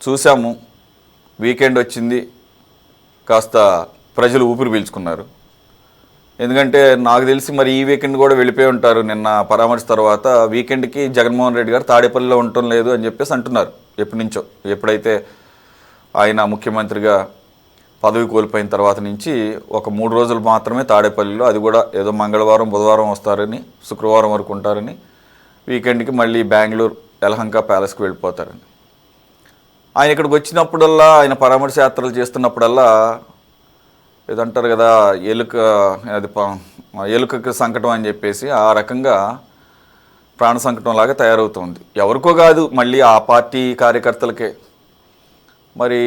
చూసాము. వీకెండ్ వచ్చింది, కాస్త ప్రజలు ఊపిరి పీల్చుకున్నారు. ఎందుకంటే నాకు తెలిసి మరి ఈ వీకెండ్ కూడా వెళ్ళిపోయి ఉంటారు. నిన్న పరామర్శ తర్వాత వీకెండ్కి జగన్మోహన్ రెడ్డి గారు తాడేపల్లిలో ఉండటం లేదు అని చెప్పేసి అంటున్నారు. ఎప్పటి నుంచో, ఎప్పుడైతే ఆయన ముఖ్యమంత్రిగా పదవి కోల్పోయిన తర్వాత నుంచి ఒక 3 రోజులు మాత్రమే తాడేపల్లిలో, అది కూడా ఏదో మంగళవారం బుధవారం వస్తారని, శుక్రవారం వరకు ఉంటారని, వీకెండ్కి మళ్ళీ బెంగళూరు యలహంక ప్యాలెస్కి వెళ్ళిపోతారని. ఆయన ఇక్కడికి వచ్చినప్పుడల్లా, ఆయన పరామర్శ యాత్రలు చేస్తున్నప్పుడల్లా ఏదంటారు కదా, ఎలుకకి సంకటం అని చెప్పేసి ఆ రకంగా ప్రాణ సంకటం లాగా తయారవుతుంది. ఎవరికో కాదు, మళ్ళీ ఆ పార్టీ కార్యకర్తలకే. మరి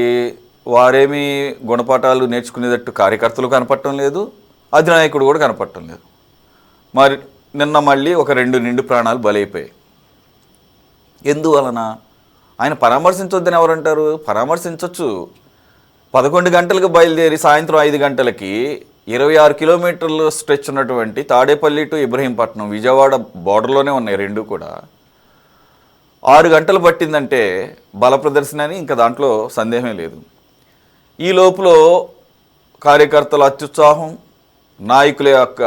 వారేమీ గుణపాఠాలు నేర్చుకునేటట్టు కార్యకర్తలు కనపడటం లేదు, అధినాయకుడు కూడా కనపడటం లేదు. మరి నిన్న మళ్ళీ ఒక 2 నిండు ప్రాణాలు బలైపోయాయి. ఎందువలన? ఆయన పరామర్శించొద్దని ఎవరంటారు? పరామర్శించవచ్చు. 11 గంటలకు బయలుదేరి సాయంత్రం 5 గంటలకి 26 కిలోమీటర్లు స్ట్రెచ్ ఉన్నటువంటి తాడేపల్లి టు ఇబ్రహీంపట్నం, విజయవాడ బార్డర్లోనే ఉన్నాయి రెండు కూడా. 6 గంటలు పట్టిందంటే బల ప్రదర్శన అని ఇంకా దాంట్లో సందేహం లేదు. ఈ లోపల కార్యకర్తల అత్యుత్సాహం, నాయకుల యొక్క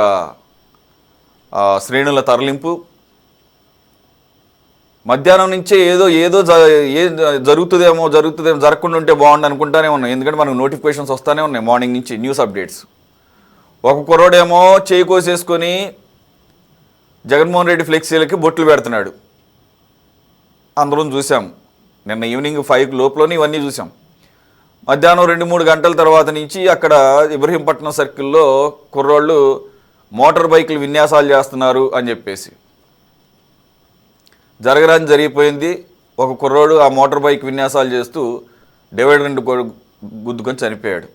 శ్రేణుల తరలింపు, మధ్యాహ్నం నుంచే ఏదో జరుగుతుందేమో జరగకుండా ఉంటే బాగుండు అనుకుంటానే ఉన్నాం. ఎందుకంటే మనకు నోటిఫికేషన్స్ వస్తూనే ఉన్నాయి మార్నింగ్ నుంచి, న్యూస్ అప్డేట్స్. ఒక కుర్రోడేమో చేయి కోసేసుకొని జగన్మోహన్ రెడ్డి ఫ్లెక్సీలకి బొట్లు పెడుతున్నాడు. అందరం చూసాం. నిన్న ఈవినింగ్ 5 లోపలనే ఇవన్నీ చూసాం. మధ్యాహ్నం 2-3 గంటల తర్వాత నుంచి అక్కడ ఇబ్రహీంపట్నం సర్కిల్లో కుర్రోళ్ళు మోటార్ బైకులు విన్యాసాలు చేస్తున్నారు అని చెప్పేసి జరగరాని జరిగిపోయింది. ఒక కుర్రోడు ఆ మోటార్ బైక్ విన్యాసాలు చేస్తూ డివైడర్ గుద్దుకొని చనిపోయాడు.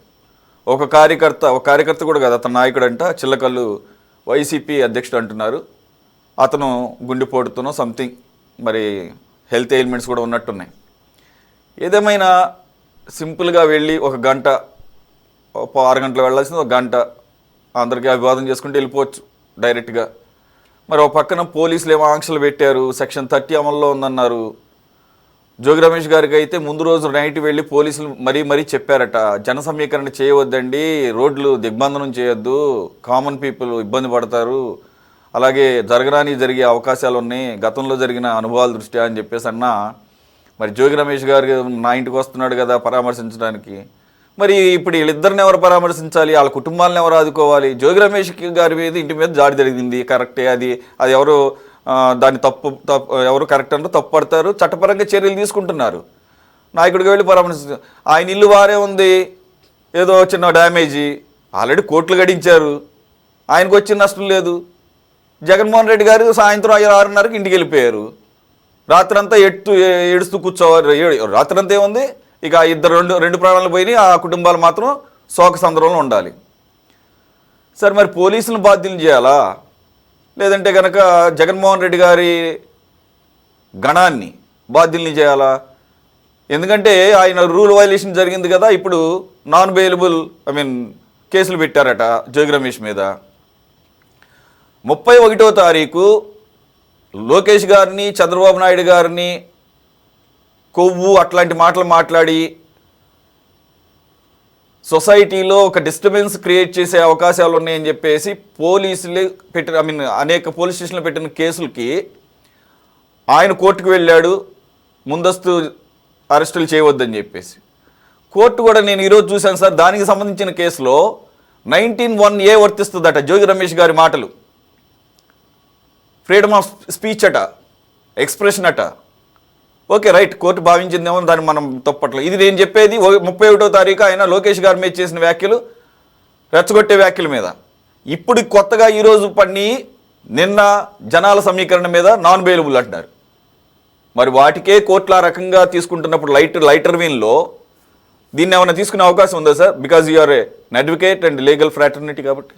ఒక కార్యకర్త కూడా కదా, అతను నాయకుడు అంట, చిల్లకల్లు వైసీపీ అధ్యక్షుడు అంటున్నారు. అతను గుండెపోటుతోనో సంథింగ్, మరి హెల్త్ ఎయిల్మెంట్స్ కూడా ఉన్నట్టున్నాయి. ఏదేమైనా సింపుల్గా వెళ్ళి 1 గంట, 6 గంటలు వెళ్ళాల్సింది 1 గంట అందరికీ అభివాదం చేసుకుంటూ వెళ్ళిపోవచ్చు డైరెక్ట్గా. మరి ఒక పక్కన పోలీసులు ఏమో ఆంక్షలు పెట్టారు, సెక్షన్ 30 అమల్లో ఉందన్నారు. జోగి రమేష్ గారికి అయితే ముందు రోజు నైట్ వెళ్ళి పోలీసులు మరీ చెప్పారట, జన సమీకరణ చేయవద్దండి, రోడ్లు దిగ్బంధనం చేయొద్దు, కామన్ పీపుల్ ఇబ్బంది పడతారు, అలాగే జరిగే అవకాశాలు ఉన్నాయి గతంలో జరిగిన అనుభవాల దృష్ట్యా అని చెప్పేసి అన్నా. మరి జోగి రమేష్ గారు నా ఇంటికి వస్తున్నాడు కదా పరామర్శించడానికి. మరి ఇప్పుడు వీళ్ళిద్దరిని ఎవరు పరామర్శించాలి? వాళ్ళ కుటుంబాలను ఎవరు ఆదుకోవాలి? జోగి రమేష్ గారి మీద ఇంటి మీద దాడి జరిగింది, కరెక్టే. అది ఎవరు దాన్ని తప్పు ఎవరు కరెక్ట్ అంటే తప్పు పడతారు, చట్టపరంగా చర్యలు తీసుకుంటున్నారు. నాయకుడికి వెళ్ళి పరామర్శించారు. ఆయన ఇల్లు వారే ఉంది, ఏదో చిన్న డ్యామేజీ, ఆల్రెడీ కోట్లు గడించారు, ఆయనకు వచ్చిన నష్టం లేదు. జగన్మోహన్ రెడ్డి గారు సాయంత్రం 6:30కి ఇంటికి వెళ్ళిపోయారు. రాత్రంతా ఏడుస్తూ కూర్చోవాలి. రాత్రంతా ఏముంది, ఇక రెండు ప్రాణాలు పోయినాయి, ఆ కుటుంబాలు మాత్రం శోక సందర్భంలో ఉండాలి. సరే, మరి పోలీసులను బాధ్యులు చేయాలా, లేదంటే కనుక జగన్మోహన్ రెడ్డి గారి గణాన్ని బాధ్యుల్ని చేయాలా? ఎందుకంటే ఆయన రూల్ వైలేషన్ జరిగింది కదా, ఇప్పుడు నాన్ బెయిలబుల్ కేసులు పెట్టారట జోగి రమేష్ మీద. 31వ తారీఖు లోకేష్ గారిని, చంద్రబాబు నాయుడు గారిని కొవ్వు అట్లాంటి మాటలు మాట్లాడి సొసైటీలో ఒక డిస్టర్బెన్స్ క్రియేట్ చేసే అవకాశాలు ఉన్నాయని చెప్పేసి పోలీసులు అనేక పోలీస్ స్టేషన్లో పెట్టిన కేసులకి ఆయన కోర్టుకు వెళ్ళాడు, ముందస్తు అరెస్టులు చేయవద్దని చెప్పేసి. కోర్టు కూడా నేను ఈరోజు చూశాను సార్, దానికి సంబంధించిన కేసులో 19(1)A వర్తిస్తుందట. జోగి రమేష్ గారి మాటలు ఫ్రీడమ్ ఆఫ్ స్పీచ్ అట, ఎక్స్ప్రెషన్ అట. ఓకే, రైట్, కోర్టు భావించిందేమో, దాన్ని మనం తప్పట్లేదు. ఇది నేను చెప్పేది 31వ తారీఖు ఆయన లోకేష్ గారి మీద చేసిన వ్యాఖ్యలు, రెచ్చగొట్టే వ్యాఖ్యల మీద. ఇప్పుడు కొత్తగా ఈరోజు నిన్న జనాల సమీకరణ మీద నాన్ బెయిలబుల్ అంటున్నారు. మరి వాటికే కోర్టులు ఆ రకంగా తీసుకుంటున్నప్పుడు లైటర్ వీన్లో దీన్ని ఏమైనా తీసుకునే అవకాశం ఉందా sir? Because you are an advocate and legal fraternity కాబట్టి.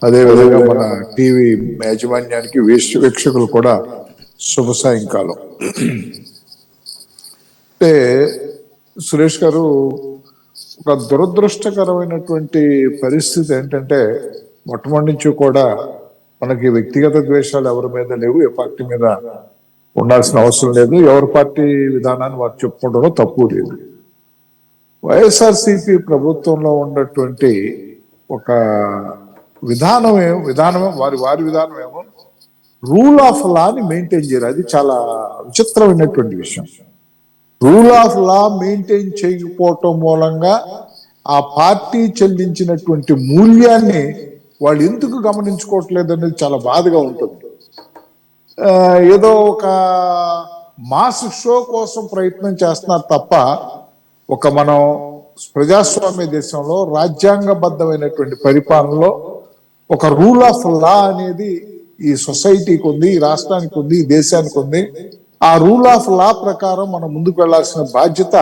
అదేవిధంగా మన టీవీ యాజమాన్యానికి వీక్షకులు కూడా శుభ సాయంకాలం. అంటే సురేష్ గారు, ఒక దురదృష్టకరమైనటువంటి పరిస్థితి ఏంటంటే, మొట్టమొదటి నుంచి కూడా మనకి వ్యక్తిగత ద్వేషాలు ఎవరి మీద లేవు, ఏ పార్టీ మీద ఉండాల్సిన అవసరం లేదు, ఎవరి పార్టీ విధానాన్ని వారు చెప్పుకోవడంలో తప్పు లేదు. వైఎస్ఆర్సిపి ప్రభుత్వంలో ఉన్నటువంటి ఒక విధానమే వారి విధానం ఏమో రూల్ ఆఫ్ లాని మెయింటైన్ చేయరు. అది చాలా విచిత్రమైనటువంటి విషయం. రూల్ ఆఫ్ లా మెయింటైన్ చేయకపోవటం మూలంగా ఆ పార్టీ చెల్లించినటువంటి మూల్యాన్ని వాళ్ళు ఎందుకు గమనించుకోవట్లేదు అనేది చాలా బాధగా ఉంటుంది. ఏదో ఒక మాస్ షో కోసం ప్రయత్నం చేస్తున్నారు తప్ప మనం ప్రజాస్వామ్య దేశంలో రాజ్యాంగబద్ధమైనటువంటి పరిపాలనలో ఒక రూల్ ఆఫ్ లా అనేది ఈ సొసైటీకి ఉంది, ఈ రాష్ట్రానికి ఉంది, ఈ దేశానికి ఉంది. ఆ రూల్ ఆఫ్ లా ప్రకారం మనం ముందుకు వెళ్లాల్సిన బాధ్యత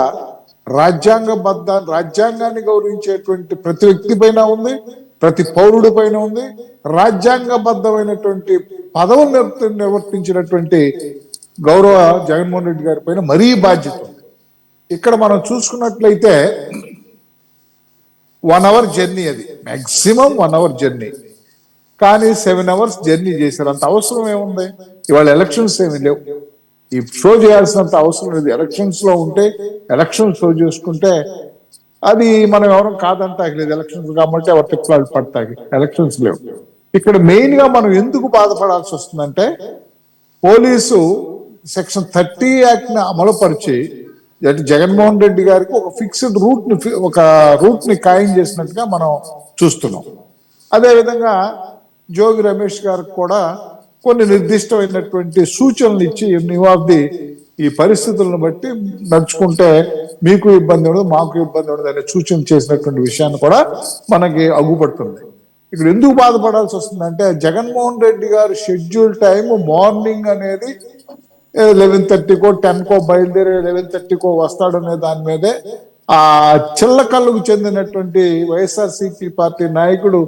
రాజ్యాంగాన్ని గౌరవించేటువంటి ప్రతి వ్యక్తి పైన ఉంది, ప్రతి పౌరుడి పైన ఉంది. రాజ్యాంగబద్ధమైనటువంటి పదవులు నిర్వర్తించినటువంటి గౌరవ జగన్మోహన్ రెడ్డి గారి పైన మరీ బాధ్యత ఉంది. ఇక్కడ మనం చూసుకున్నట్లయితే 1 hour జర్నీ, అది మాక్సిమం 1 hour జర్నీ, కానీ 7 hours జర్నీ చేశారు. అంత అవసరం ఏముంది? ఇవాళ ఎలక్షన్స్ ఏమి లేవు, ఈ షో చేయాల్సినంత అవసరం లేదు. ఎలక్షన్స్ లో ఉంటే ఎలక్షన్ షో చేసుకుంటే అది మనం ఎవరం కాదంటాకలేదు. ఎలక్షన్స్ కాబట్టి ఎవరి తిప్పలు పడతాయి, ఎలక్షన్స్ లేవు. ఇక్కడ మెయిన్ గా మనం ఎందుకు బాధపడాల్సి వస్తుందంటే పోలీసు సెక్షన్ 30 యాక్ట్ ని అమలుపరిచి జగన్మోహన్ రెడ్డి గారికి ఒక ఫిక్స్డ్ రూట్ ని ఖాయం చేసినట్టుగా మనం చూస్తున్నాం. అదేవిధంగా జోగి రమేష్ గారికి కూడా కొన్ని నిర్దిష్టమైనటువంటి సూచనలు ఇచ్చి ఈ పరిస్థితులను బట్టి నడుచుకుంటే మీకు ఇబ్బంది ఉండదు, మాకు ఇబ్బంది ఉండదు అనే సూచన చేసినటువంటి విషయాన్ని కూడా మనకి అగ్గుపడుతుంది. ఇక్కడ ఎందుకు బాధపడాల్సి వస్తుందంటే జగన్మోహన్ రెడ్డి గారు షెడ్యూల్ టైం మార్నింగ్ అనేది 11:30కో 10కో బయలుదేరి 11:30కో వస్తాడనే దాని మీదే ఆ చిల్లకల్లుకు చెందినటువంటి వైఎస్ఆర్సీపీ పార్టీ నాయకుడు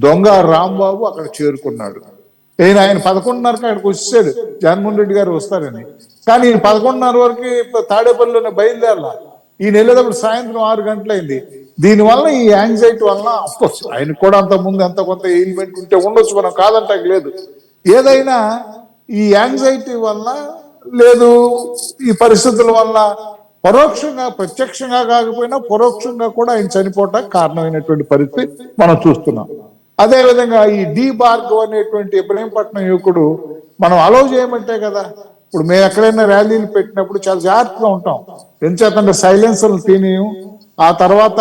దొంగ రాంబాబు అక్కడ చేరుకున్నాడు. ఆయన 11:30కి అక్కడికి వచ్చాడు, జగన్మోహన్ రెడ్డి గారు వస్తారని. కానీ 11:30 వరకు తాడేపల్లిలోనే బయలుదేరాల. ఈయన వెళ్ళేటప్పుడు సాయంత్రం 6 గంటలైంది. దీనివల్ల ఈ యాంగ్జైటీ వలన అఫ్కోర్స్ ఆయన కూడా అంత ముందు ఎంత కొంత ఎలిమెంట్ ఉంటే ఉండొచ్చు, మనం కాదంటానికి లేదు. ఏదైనా ఈ యాంగ్జైటీ వలన లేదు, ఈ పరిస్థితుల వల్ల పరోక్షంగా, ప్రత్యక్షంగా కాకపోయినా పరోక్షంగా కూడా ఆయన చనిపోవటానికి కారణమైనటువంటి పరిస్థితి మనం చూస్తున్నాం. అదేవిధంగా ఈ డి భార్గవ్ అనేటువంటి ఇబ్రహీంపట్నం యువకుడు మనం అలౌ చేయమంటే కదా. ఇప్పుడు మేము ఎక్కడైనా ర్యాలీలు పెట్టినప్పుడు చాలా జాగ్రత్తగా ఉంటాం. ఎంచేతంటే సైలెన్సర్లు తినేయం, ఆ తర్వాత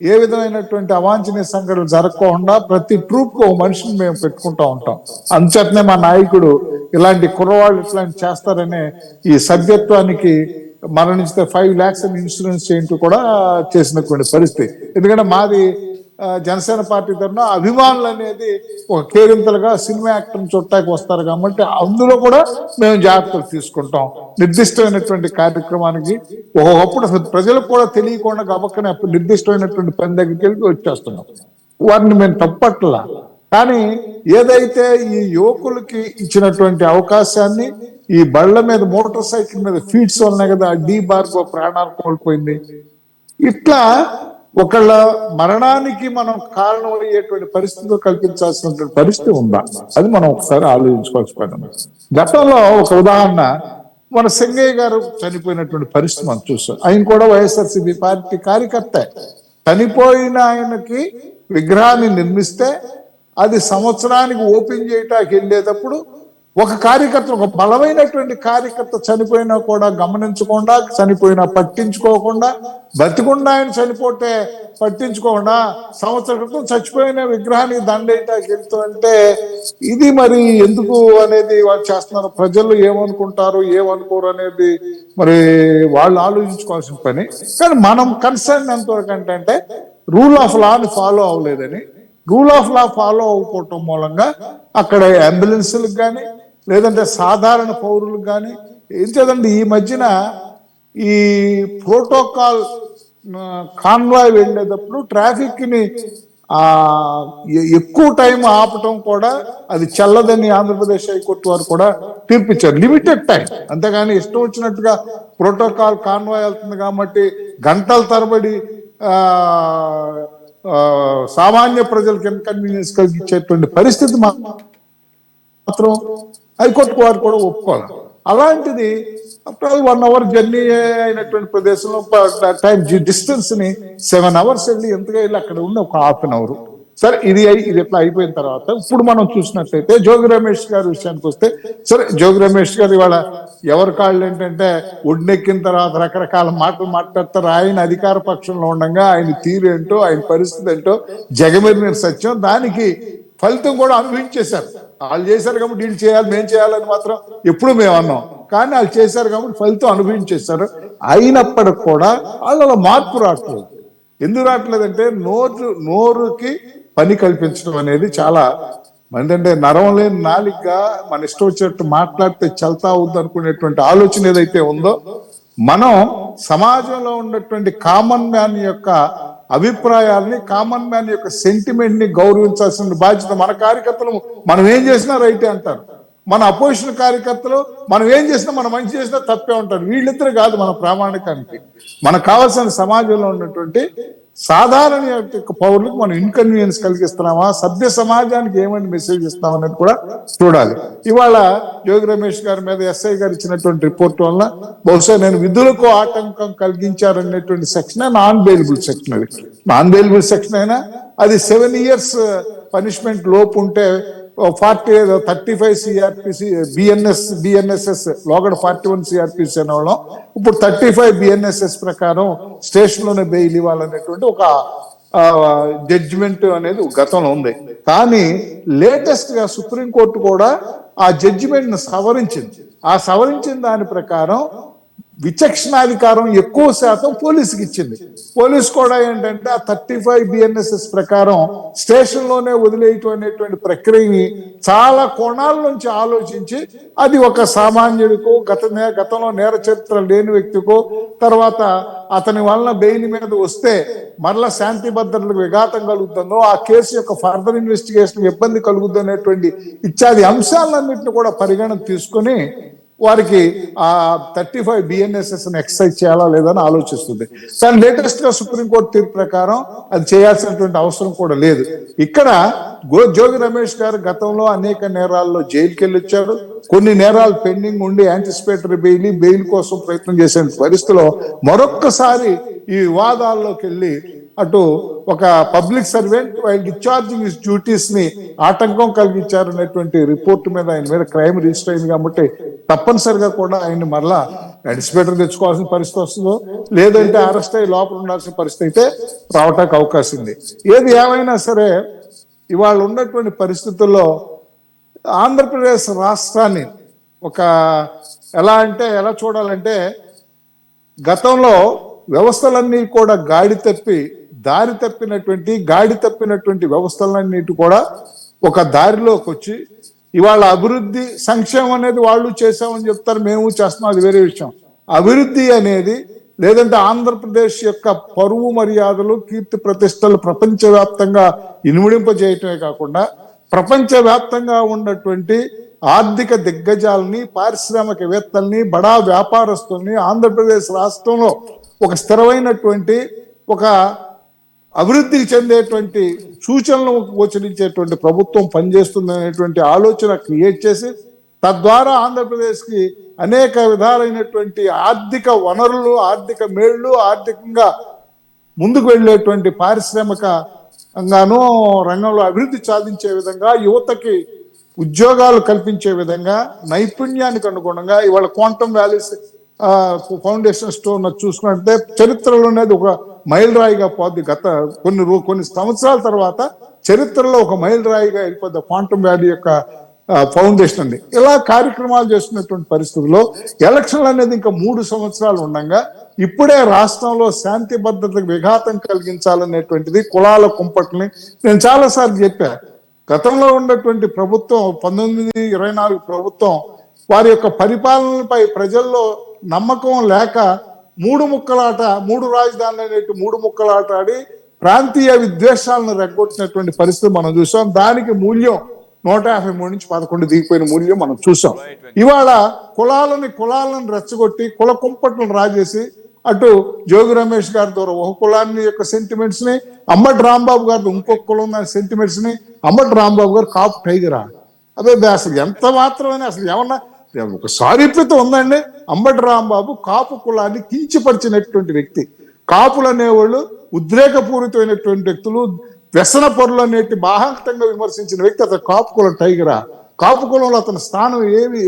ఏ విధమైనటువంటి అవాంఛనీయ సంఘటనలు జరగకుండా ప్రతి ట్రూప్ కు ఒక మనిషిని మేము పెట్టుకుంటా ఉంటాం. అంచేతనే మా నాయకుడు ఇలాంటి కుర్రవాళ్ళు ఇట్లాంటి చేస్తారనే ఈ సభ్యత్వానికి మరణించితే 5 lakhs ఇన్సూరెన్స్ చేయించు కూడా చేసినటువంటి పరిస్థితి. ఎందుకంటే మాది జనసేన పార్టీ తరఫున అభిమానులు అనేది ఒక కేరింతలుగా సినిమా యాక్టర్ చుట్టాకి వస్తారు కాబట్టి అందులో కూడా మేము జాగ్రత్తలు తీసుకుంటాం. నిర్దిష్టమైనటువంటి కార్యక్రమానికి ఒకప్పుడు ప్రజలకు కూడా తెలియకుండా గబక్కనే నిర్దిష్టమైనటువంటి పని దగ్గరికి వెళ్ళి వచ్చేస్తున్నాం. వారిని మేము తప్పట్లా. కానీ ఏదైతే ఈ యువకులకి ఇచ్చినటువంటి అవకాశాన్ని ఈ బళ్ళ మీద మోటార్ సైకిల్ మీద ఫీడ్స్ ఉన్నాయి కదా, డి భార్గవ్ ప్రాణాలు కోల్పోయింది. ఇట్లా ఒకళ్ళ మరణానికి మనం కారణం అయ్యేటువంటి పరిస్థితులు కల్పించాల్సినటువంటి పరిస్థితి ఉందా, అది మనం ఒకసారి ఆలోచించుకోవాల్సిన. గతంలో ఒక ఉదాహరణ, మన సింగయ్య గారు చనిపోయినటువంటి పరిస్థితి మనం చూసాం. ఆయన కూడా వైఎస్ఆర్సీపీ పార్టీ కార్యకర్త. చనిపోయిన ఆయనకి విగ్రహాన్ని నిర్మిస్తే అది సంవత్సరానికి ఓపెన్ చేయటానికి వెళ్ళేటప్పుడు ఒక కార్యకర్త, ఒక బలమైనటువంటి కార్యకర్త చనిపోయినా కూడా గమనించకుండా, చనిపోయినా పట్టించుకోకుండా, బతికుండా ఆయన చనిపోతే పట్టించుకోకుండా సంవత్సరం క్రితం చచ్చిపోయిన విగ్రహానికి దండేయటానికి వెళ్తూ అంటే ఇది మరి ఎందుకు అనేది వాళ్ళు చేస్తున్నారు. ప్రజలు ఏమనుకుంటారు ఏమనుకోరు అనేది మరి వాళ్ళు ఆలోచించుకోవాల్సిన పని. కానీ మనం కన్సర్న్ ఎంతవరకు అంటే రూల్ ఆఫ్ లాని ఫాలో అవ్వలేదని, రూల్ ఆఫ్ లా ఫాలో అవ్వకపోవటం మూలంగా అక్కడ అంబులెన్సులకు కానీ లేదంటే సాధారణ పౌరులకు కానీ ఏం చేదండి. ఈ మధ్యన ఈ ప్రోటోకాల్ కాన్వాయ్ వెళ్ళేటప్పుడు ట్రాఫిక్ ని ఎక్కువ టైం ఆపటం కూడా అది చెల్లదని ఆంధ్రప్రదేశ్ హైకోర్టు వారు కూడా తీర్పిచ్చారు. లిమిటెడ్ టైం, అంతేగాని ఇష్టం వచ్చినట్టుగా ప్రోటోకాల్ కాన్వాయ్ వెళ్తుంది కాబట్టి గంటల తరబడి సామాన్య ప్రజలకు ఇన్కన్వీనియన్స్ కలిగించేటువంటి పరిస్థితి మాత్రం హైకోర్టు వారు కూడా ఒప్పుకోవాలి. అలాంటిది ఆఫ్టర్ 1 hour జర్నీ అయినటువంటి ప్రదేశంలో టైం డిస్టెన్స్ ని 7 hours వెళ్ళి ఎంతగా వెళ్ళి అక్కడ ఉండి ఒక 1/2 hour. సరే ఇది ఎట్లా అయిపోయిన తర్వాత ఇప్పుడు మనం చూసినట్లయితే జోగి రమేష్ గారి విషయానికి వస్తే, సరే జోగి రమేష్ గారు ఇవాళ ఎవరి కాళ్ళు ఏంటంటే ఒడ్డెక్కిన తర్వాత రకరకాల మాటలు మాట్లాడతారు. ఆయన అధికార పక్షంలో ఉండగా ఆయన తీరేంటో ఆయన పరిస్థితి ఏంటో జగమెరిగిన సత్యం. దానికి ఫలితం కూడా అనుభవించేశారు. వాళ్ళు చేశారు కాబట్టి వీళ్ళు చేయాలి మేము చేయాలని మాత్రం ఎప్పుడు మేము అన్నాం, కానీ వాళ్ళు చేశారు కాబట్టి ఫలితం అనుభవించేశారు. అయినప్పటికి కూడా వాళ్ళ మార్పు రావట్లేదు. ఎందుకు రావట్లేదంటే నోరుకి పని కల్పించడం అనేది చాలా ఏంటంటే నరం లేని నాలికగా మన ఇష్టం వచ్చినట్టు మాట్లాడితే చల్తా అవుద్ది అనుకునేటువంటి ఆలోచన ఏదైతే ఉందో, మనం సమాజంలో ఉన్నటువంటి కామన్ మ్యాన్ యొక్క అభిప్రాయాల్ని, కామన్ మ్యాన్ యొక్క సెంటిమెంట్ ని గౌరవించాల్సిన బాధ్యత మన కార్యకర్తలు. మనం ఏం చేసినా రైటే అంటారు, మన అపోజిషన్ కార్యకర్తలు మనం ఏం చేసినా మనం మంచి చేసినా తప్పే ఉంటారు. వీళ్ళిద్దరు కాదు మన ప్రామాణికానికి. మనకు కావాల్సిన సమాజంలో ఉన్నటువంటి సాధారణ పౌరులకు మనం ఇన్కన్వీనియన్స్ కలిగిస్తున్నామా, సభ్య సమాజానికి ఏమని మెసేజ్ ఇస్తాం అనేది కూడా చూడాలి. ఇవాళ జోగి రమేష్ గారి మీద ఎస్ఐ గారు ఇచ్చినటువంటి రిపోర్ట్ వల్ల బహుశా నేను విధులకు ఆటంకం కలిగించారనేటువంటి సెక్షన్ నాన్ బెయిలబుల్ సెక్షన్. అది నాన్ బెయిలబుల్ సెక్షన్ అయినా అది 7 years పనిష్మెంట్ లోపు ఉంటే 35 CRPC BNSS లోగడ 41 CRPC అనేవాళ్ళం. ఇప్పుడు 35 BNSS ప్రకారం స్టేషన్ లోనే బెయిల్ ఇవ్వాలనేటువంటి ఒక జడ్జిమెంట్ అనేది గతంలో ఉంది. కానీ లేటెస్ట్ గా సుప్రీంకోర్టు కూడా ఆ జడ్జిమెంట్ ను సవరించింది. ఆ సవరించిన దాని ప్రకారం విచక్షణాధికారం ఎక్కువ శాతం పోలీసుకి ఇచ్చింది. పోలీసు కూడా ఏంటంటే ఆ 35 BNSS ప్రకారం స్టేషన్ లోనే వదిలేయటం అనేటువంటి ప్రక్రియని చాలా కోణాల నుంచి ఆలోచించి అది ఒక సామాన్యుడికో, గతంలో నేర చరిత్ర లేని వ్యక్తికో, తర్వాత అతని వలన బెయిల్ మీద వస్తే మరలా శాంతి భద్రతలకు విఘాతం కలుగుతుందో, ఆ కేసు యొక్క ఫర్దర్ ఇన్వెస్టిగేషన్ ఇబ్బంది కలుగుద్దు అనేటువంటి ఇత్యాది అంశాలన్నింటినీ కూడా పరిగణన తీసుకుని వారికి ఆ 35 BNSS ఎక్సర్సైజ్ చేయాలా లేదని ఆలోచిస్తుంది. కానీ లేటెస్ట్ గా సుప్రీంకోర్టు తీర్పు ప్రకారం అది చేయాల్సినటువంటి అవసరం కూడా లేదు. ఇక్కడ జోగి రమేష్ గారు గతంలో అనేక నేరాల్లో జైలుకి వెళ్ళొచ్చారు. కొన్ని నేరాలు పెండింగ్ ఉండి యాంటిసిపేటరీ బెయిల్ కోసం ప్రయత్నం చేసే పరిస్థితిలో మరొక్కసారి ఈ వివాదాల్లోకి వెళ్ళి అటు ఒక public servant while discharging his duties ని ఆటంకం కలిగించారు అనేటువంటి రిపోర్ట్ మీద ఆయన మీద క్రైమ్ రిజిస్టర్ అయింది. కాబట్టి తప్పనిసరిగా కూడా ఆయన్ని మరలా యాంటిసిపేటర్ తెచ్చుకోవాల్సిన పరిస్థితి వస్తుందో, లేదంటే అరెస్ట్ అయ్యి లోపల ఉండాల్సిన పరిస్థితి అయితే రావటానికి అవకాశం ఉంది. ఏది ఏమైనా సరే ఇవాళ ఉన్నటువంటి పరిస్థితుల్లో ఆంధ్రప్రదేశ్ రాష్ట్రాన్ని ఒక ఎలా చూడాలంటే, గతంలో వ్యవస్థలన్నీ కూడా గాడి తప్పినటువంటి వ్యవస్థలన్నిటి కూడా ఒక దారిలోకి వచ్చి ఇవాళ అభివృద్ధి సంక్షేమం అనేది వాళ్ళు చేసామని చెప్తారు, మేము చేస్తున్నాం, అది వేరే విషయం. అభివృద్ధి అనేది లేదంటే ఆంధ్రప్రదేశ్ యొక్క పరువు మర్యాదలు, కీర్తి ప్రతిష్టలు ప్రపంచవ్యాప్తంగా ఇనుమడింపజేయటమే కాకుండా ప్రపంచవ్యాప్తంగా ఉన్నటువంటి ఆర్థిక దిగ్గజాలని, పారిశ్రామికవేత్తల్ని, బడా వ్యాపారస్తుల్ని ఆంధ్రప్రదేశ్ రాష్ట్రంలో ఒక స్థిరమైనటువంటి ఒక అభివృద్ధికి చెందేటువంటి సూచనలు గోచరించేటువంటి ప్రభుత్వం పనిచేస్తుంది అనేటువంటి ఆలోచన క్రియేట్ చేసి, తద్వారా ఆంధ్రప్రదేశ్కి అనేక విధాలైనటువంటి ఆర్థిక వనరులు, ఆర్థిక మేళ్లు, ఆర్థికంగా ముందుకు వెళ్ళేటువంటి పారిశ్రామిక రంగంలో అభివృద్ధి సాధించే విధంగా, యువతకి ఉద్యోగాలు కల్పించే విధంగా, నైపుణ్యానికి అనుగుణంగా ఇవాళ క్వాంటమ్ వ్యాలీస్ ఫౌండేషన్ స్టోన్ చూసుకుంటే చరిత్రలోనేది ఒక మైల్ రాయిగా పోద్ది. గత కొన్ని సంవత్సరాల తర్వాత చరిత్రలో ఒక మైల్ రాయిగా వెళ్ళిపోద్ది క్వాంటమ్ వ్యాలీ యొక్క ఫౌండేషన్ అండి. ఇలా కార్యక్రమాలు చేస్తున్నటువంటి పరిస్థితుల్లో ఎలక్షన్లు అనేది ఇంకా 3 సంవత్సరాలు ఉండగా ఇప్పుడే రాష్ట్రంలో శాంతి భద్రతకు విఘాతం కలిగించాలనేటువంటిది కులాల కుంపట్ని నేను చాలాసార్లు చెప్పా. గతంలో ఉన్నటువంటి ప్రభుత్వం 1924 ప్రభుత్వం వారి యొక్క పరిపాలనపై ప్రజల్లో నమ్మకం లేక 3 ముక్కలాట, 3 రాజధానులు అనేటి 3 ముక్కలాట ఆడి ప్రాంతీయ విద్వేషాలను రెగ్గొట్టినటువంటి పరిస్థితి మనం చూసాం. దానికి మూల్యం 153 నుంచి 11 దిగిపోయిన మూల్యం మనం చూసాం. ఇవాళ కులాలను రెచ్చగొట్టి కుల కుంపట్లను రాజేసి అటు జోగి రమేష్ గారి ద్వారా ఒక కులాన్ని యొక్క సెంటిమెంట్స్ ని, అంబటి రాంబాబు గారి ఇంకొక కులం సెంటిమెంట్స్ ని, అంబటి రాంబాబు గారు కాపు టైగరా, అదే అసలు ఎంత మాత్రమే అసలు ఏమన్నా ఒక సారూప్యత ఉందండి. అంబటి రాంబాబు కాపు కులాన్ని కించపరిచినటువంటి వ్యక్తి. కాపులు అనేవాళ్ళు ఉద్రేకపూరితమైనటువంటి వ్యక్తులు, వ్యసన పరులు అనేటి బాహాంతంగా విమర్శించిన వ్యక్తి అతను కాపు కులం టైగరా. కాపు కులంలో అతని స్థానం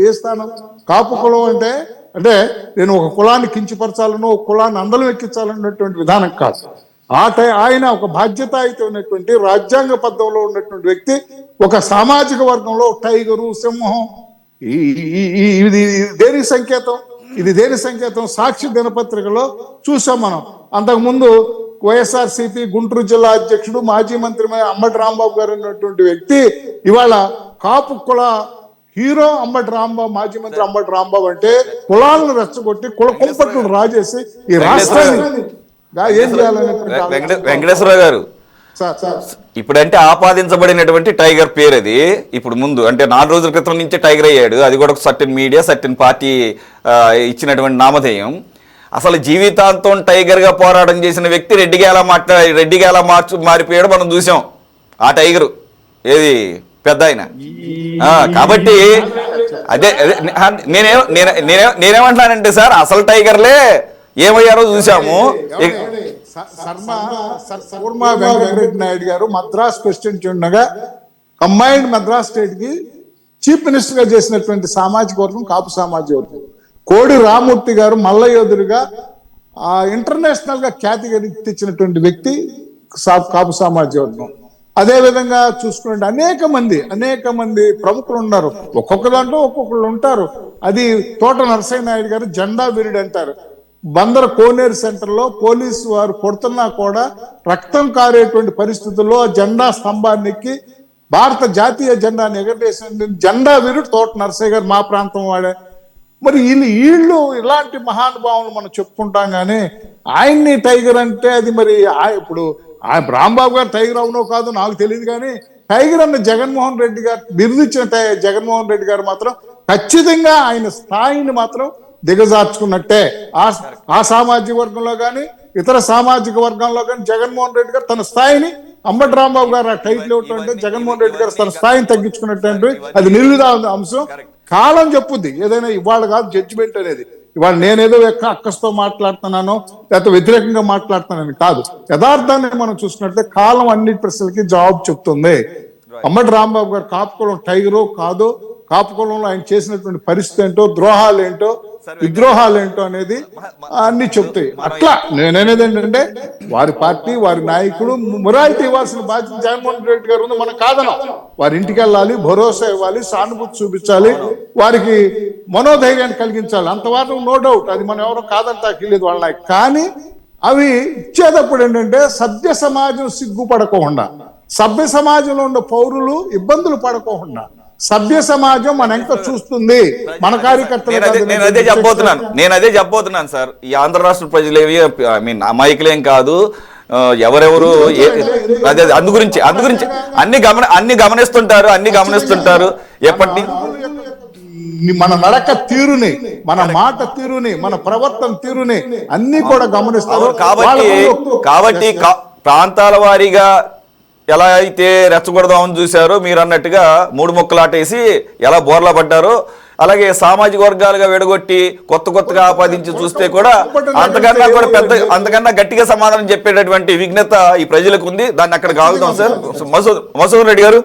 ఏ స్థానం? కాపు కులం అంటే అంటే నేను ఒక కులాన్ని కించపరచాలను, ఒక కులాన్ని అందలం ఎక్కించాలన్నటువంటి విధానం కాదు. ఆయన ఒక బాధ్యతాయుతమైనటువంటి రాజ్యాంగ పద్ధతిలో ఉన్నటువంటి వ్యక్తి. ఒక సామాజిక వర్గంలో టైగరు, సింహం, ఇది దేని సంకేతం? ఇది దేని సంకేతం? సాక్షి దినపత్రికలో చూసాం మనం. అంతకుముందు వైఎస్ఆర్సీపీ గుంటూరు జిల్లా అధ్యక్షుడు, మాజీ మంత్రి అంబటి రాంబాబు గారు ఉన్నటువంటి వ్యక్తి ఇవాళ కాపు కుల హీరో అంబటి రాంబాబు, మాజీ మంత్రి అంబటి రాంబాబు అంటే కులాలను రెచ్చగొట్టి కుల కుంపట్లు రాజేసి ఈ రాష్ట్రాన్ని ఏం చేయాలనేటువంటి వెంకటేశ్వరరావు గారు ఇప్పుడంటే ఆపాదించబడినటువంటి టైగర్ పేరు అది. ఇప్పుడు ముందు అంటే 4 రోజుల క్రితం నుంచే టైగర్ అయ్యాడు. అది కూడా ఒక సర్టెన్ మీడియా, సర్టెన్ పార్టీ ఇచ్చినటువంటి నామధేయం. అసలు జీవితాంతం టైగర్ గా పోరాటం చేసిన వ్యక్తి రెడ్డిగా ఎలా మారిపోయాడు మనం చూసాం. ఆ టైగరు ఏది పెద్ద ఆయన. కాబట్టి అదే నేనేమంటానంటే సార్, అసలు టైగర్లే ఏమయ్యారో చూసాము. శర్మ వెంకటరెడ్డి నాయుడు గారు మద్రాస్ ప్రెసిడెంట్ ఉండగా కంబైన్డ్ మద్రాస్ స్టేట్ కి చీఫ్ మినిస్టర్ గా చేసినటువంటి సామాజిక వర్గం కాపు సామాజిక వర్గం. కోడి రామూర్తి గారు మల్ల యోధుడిగా ఇంటర్నేషనల్ గా ఖ్యాతి తెచ్చినటువంటి వ్యక్తి కాపు సామాజిక వర్గం. అదే విధంగా చూసుకుంటే అనేక మంది ప్రముఖులు ఉన్నారు. ఒక్కొక్క దాంట్లో ఒక్కొక్కళ్ళు ఉంటారు. అది తోట నరసయ్య నాయుడు గారు జెండా వీరుడు అంటారు. బందర కోనేరు సెంటర్ లో పోలీసు వారు కొడుతున్నా కూడా రక్తం కారేటువంటి పరిస్థితుల్లో జెండా స్తంభాన్ని ఎక్కి భారత జాతీయ జెండాని ఎగరవేసిన జెండా వీరుడు తోట నరసయ్య గారు, మా ప్రాంతం వాడే. మరి వీళ్ళు ఇలాంటి మహానుభావులు మనం చెప్పుకుంటాం కానీ ఆయన్ని టైగర్ అంటే అది మరి ఇప్పుడు రాంబాబు గారు టైగర్ అవునో కాదో నాకు తెలియదు కానీ టైగర్ అన్న జగన్మోహన్ రెడ్డి గారు బిరుదిచ్చిన జగన్మోహన్ రెడ్డి గారు మాత్రం ఖచ్చితంగా ఆయన స్థాయిని మాత్రం దిగజార్చుకున్నట్టే. ఆ సామాజిక వర్గంలో కానీ ఇతర సామాజిక వర్గంలో కానీ జగన్మోహన్ రెడ్డి గారు తన స్థాయిని, అంబటి రాంబాబు గారు ఆ టైటిల్ ఇవ్వటంటే జగన్మోహన్ రెడ్డి గారు తన స్థాయిని తగ్గించుకున్నట్టు అది నిలువుదా అంశం. కాలం చెప్పుద్ది ఏదైనా. ఇవాళ కాదు జడ్జిమెంట్ అనేది. ఇవాళ నేనేదో అక్కస్తో మాట్లాడుతున్నానో లేకపోతే వ్యతిరేకంగా మాట్లాడుతున్నానని కాదు. యథార్థాన్ని మనం చూసుకున్నట్లయితే కాలం అన్ని ప్రశ్నలకి జవాబు చెప్తుంది. అంబటి రాంబాబు గారు కాపు కులం టైగరో కాదో, కాపు కులంలో ఆయన చేసినటువంటి పరిస్థితి ఏంటో, ద్రోహాలు ఏంటో, విద్రోహాలు ఏంటో అనేది అన్ని చెప్తాయి. అట్లా నేనేది ఏంటంటే వారి పార్టీ, వారి నాయకుడు మొరాయితీ ఇవ్వాల్సిన బాధ్యత జగన్మోహన్ రెడ్డి గారు ఉంది. మనం కాదనం. వారి ఇంటికి వెళ్ళాలి, భరోసా ఇవ్వాలి, సానుభూతి చూపించాలి, వారికి మనోధైర్యాన్ని కలిగించాలి. అంతవరకు నో డౌట్, అది మనం ఎవరో కాదంటాలేదు వాళ్ళ నాయకు. కానీ అవి ఇచ్చేటప్పుడు ఏంటంటే సభ్య సమాజం సిగ్గుపడకుండా, సభ్య సమాజంలో ఉన్న పౌరులు ఇబ్బందులు పడకోకుండా సభ్య సమాజం మన ఎంత చూస్తుంది, మన కార్యకర్తలు. నేను అదే చెప్పబోతున్నాను సార్. ఈ ఆంధ్ర రాష్ట్ర ప్రజలేవి అమాయకులేం కాదు, ఎవరెవరు అదే అందు గురించి అన్ని గమనిస్తుంటారు ఎప్పటి మన నడక తీరుని, మన మాట తీరుని, మన ప్రవర్తన తీరుని అన్ని కూడా గమనిస్తారు. కాబట్టి ప్రాంతాల వారీగా ఎలా అయితే రెచ్చగొడదామని చూశారో మీరు అన్నట్టుగా 3 ముక్కలాటేసి ఎలా బోర్లా పడ్డారో, అలాగే సామాజిక వర్గాలుగా విడగొట్టి కొత్తగా ఆపాదించి చూస్తే కూడా అంతకన్నా గట్టిగా సమాధానం చెప్పేటటువంటి విఘ్నత ఈ ప్రజలకు ఉంది. దాన్ని అక్కడ కాగుతాం సార్. మసూద్ రెడ్డి గారు.